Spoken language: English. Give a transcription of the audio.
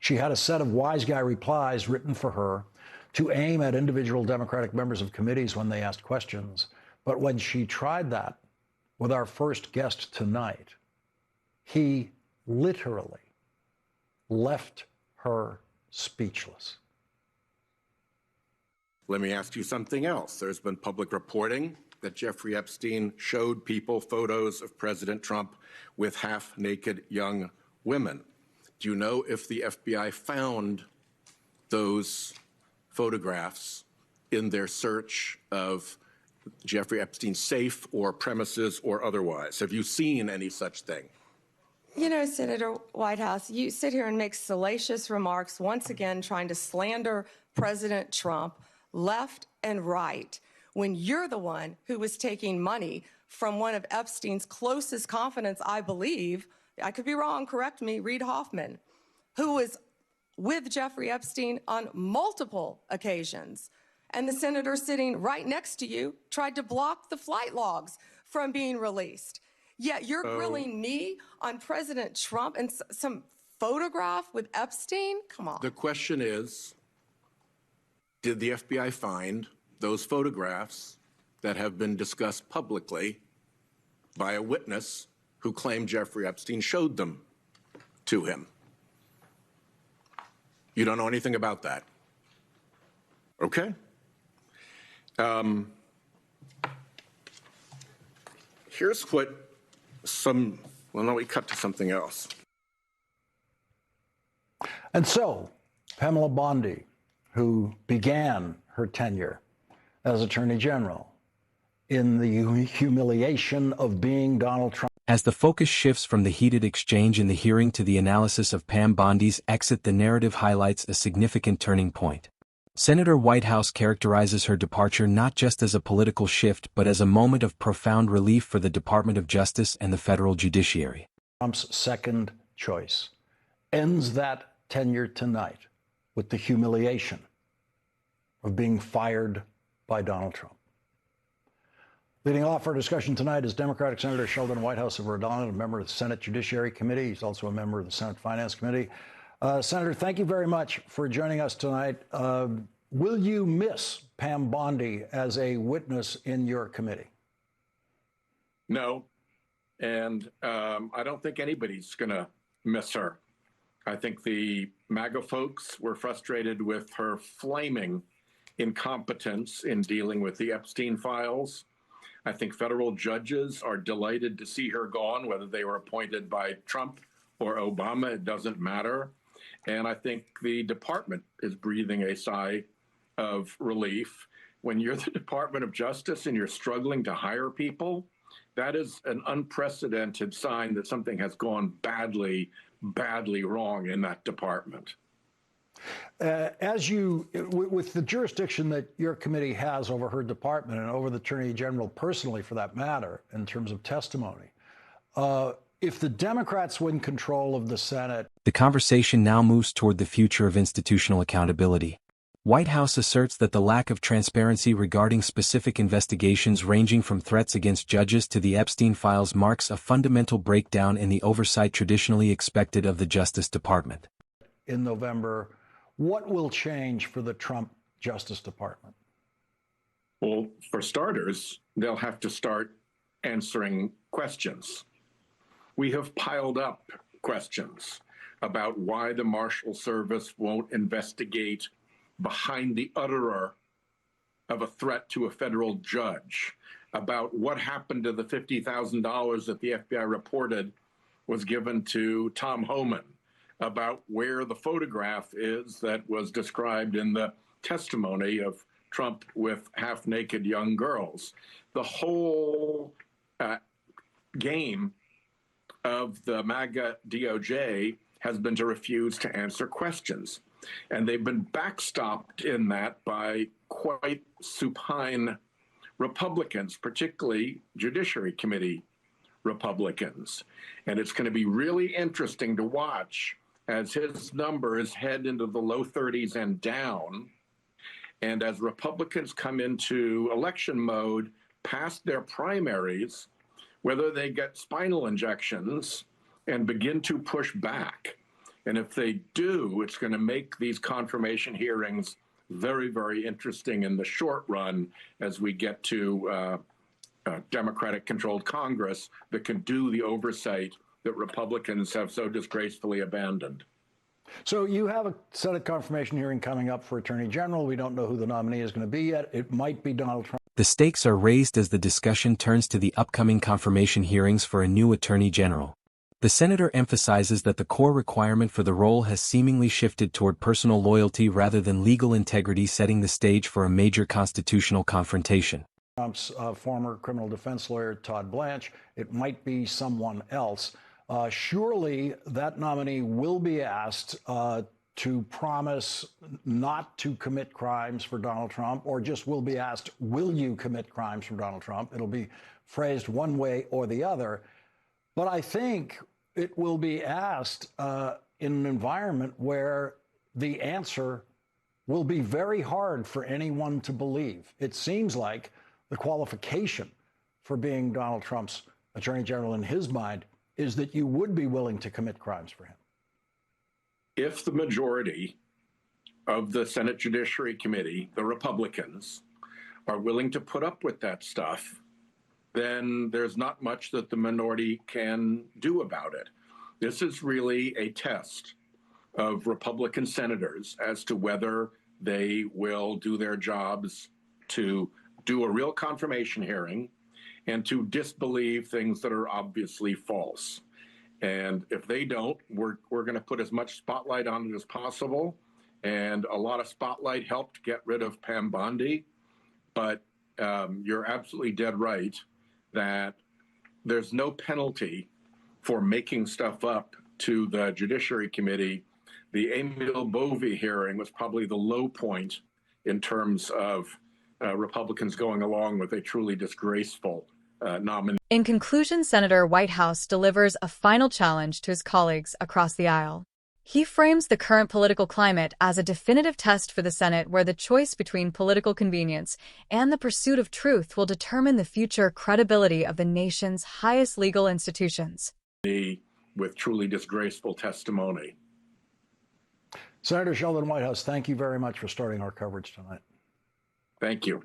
She had a set of wise guy replies written for her to aim at individual Democratic members of committees when they asked questions. But when she tried that with our first guest tonight, he literally left her speechless. Let me ask you something else. There's been public reporting that Jeffrey Epstein showed people photos of President Trump with half-naked young women. Do you know if the FBI found those photographs in their search of Jeffrey Epstein's safe or premises or otherwise? Have you seen any such thing? You know, Senator Whitehouse, you sit here and make salacious remarks, once again trying to slander President Trump left and right, when you're the one who was taking money from one of Epstein's closest confidants, I believe, I could be wrong, correct me, Reid Hoffman, who was with Jeffrey Epstein on multiple occasions. And the senator sitting right next to you tried to block the flight logs from being released. Yet you're grilling me on President Trump and some photograph with Epstein? Come on. The question is, did the FBI find those photographs that have been discussed publicly by a witness who claimed Jeffrey Epstein showed them to him? You don't know anything about that? Okay. Here's what well, no, we cut to something else. And so, Pamela Bondi, who began her tenure as Attorney General in the humiliation of being Donald Trump. As the focus shifts from the heated exchange in the hearing to the analysis of Pam Bondi's exit, the narrative highlights a significant turning point. Senator Whitehouse characterizes her departure not just as a political shift but as a moment of profound relief for the Department of Justice and the federal judiciary. Trump's second choice ends that tenure tonight with the humiliation of being fired by Donald Trump. Leading off our discussion tonight is Democratic Senator Sheldon Whitehouse of Rhode Island, a member of the Senate Judiciary Committee. He's also a member of the Senate Finance Committee. Senator, thank you very much for joining us tonight. Will you miss Pam Bondi as a witness in your committee? No, and I don't think anybody's going to miss her. I think the MAGA folks were frustrated with her flaming incompetence in dealing with the Epstein files. I think federal judges are delighted to see her gone, whether they were appointed by Trump or Obama, it doesn't matter. And I think the department is breathing a sigh of relief. When you're the Department of Justice and you're struggling to hire people, that is an unprecedented sign that something has gone badly wrong in that department. With the jurisdiction that your committee has over her department and over the Attorney General personally, for that matter, in terms of testimony, if the Democrats win control of the Senate. The conversation now moves toward the future of institutional accountability. Whitehouse asserts that the lack of transparency regarding specific investigations ranging from threats against judges to the Epstein files marks a fundamental breakdown in the oversight traditionally expected of the Justice Department. In November, what will change for the Trump Justice Department? Well, for starters, they'll have to start answering questions. We have piled up questions about why the Marshal Service won't investigate behind the utterer of a threat to a federal judge, about what happened to the $50,000 that the FBI reported was given to Tom Homan, about where the photograph is that was described in the testimony of Trump with half-naked young girls. The whole game of the MAGA DOJ has been to refuse to answer questions. And they've been backstopped in that by quite supine Republicans, particularly Judiciary Committee Republicans. And it's going to be really interesting to watch as his numbers head into the low 30s and down. And as Republicans come into election mode past their primaries, whether they get spinal injections and begin to push back. And if they do, it's going to make these confirmation hearings very, very interesting in the short run as we get to Democratic-controlled Congress that can do the oversight that Republicans have so disgracefully abandoned. So you have a Senate confirmation hearing coming up for Attorney General. We don't know who the nominee is going to be yet. It might be Donald Trump. The stakes are raised as the discussion turns to the upcoming confirmation hearings for a new Attorney General. The senator emphasizes that the core requirement for the role has seemingly shifted toward personal loyalty rather than legal integrity, setting the stage for a major constitutional confrontation. Trump's former criminal defense lawyer, Todd Blanche. It might be someone else. Surely that nominee will be asked to promise not to commit crimes for Donald Trump, or just will be asked, will you commit crimes for Donald Trump? It'll be phrased one way or the other. But I think it will be asked in an environment where the answer will be very hard for anyone to believe. It seems like the qualification for being Donald Trump's Attorney General in his mind is that you would be willing to commit crimes for him. If the majority of the Senate Judiciary Committee, the Republicans, are willing to put up with that stuff, then there's not much that the minority can do about it. This is really a test of Republican senators as to whether they will do their jobs to do a real confirmation hearing and to disbelieve things that are obviously false. And if they don't, we're going to put as much spotlight on it as possible. And a lot of spotlight helped get rid of Pam Bondi. But you're absolutely dead right that there's no penalty for making stuff up to the Judiciary Committee. The Emil Bovee hearing was probably the low point in terms of Republicans going along with a truly disgraceful nominee. In conclusion, Senator Whitehouse delivers a final challenge to his colleagues across the aisle. He frames the current political climate as a definitive test for the Senate, where the choice between political convenience and the pursuit of truth will determine the future credibility of the nation's highest legal institutions. With truly disgraceful testimony. Senator Sheldon Whitehouse, thank you very much for starting our coverage tonight. Thank you.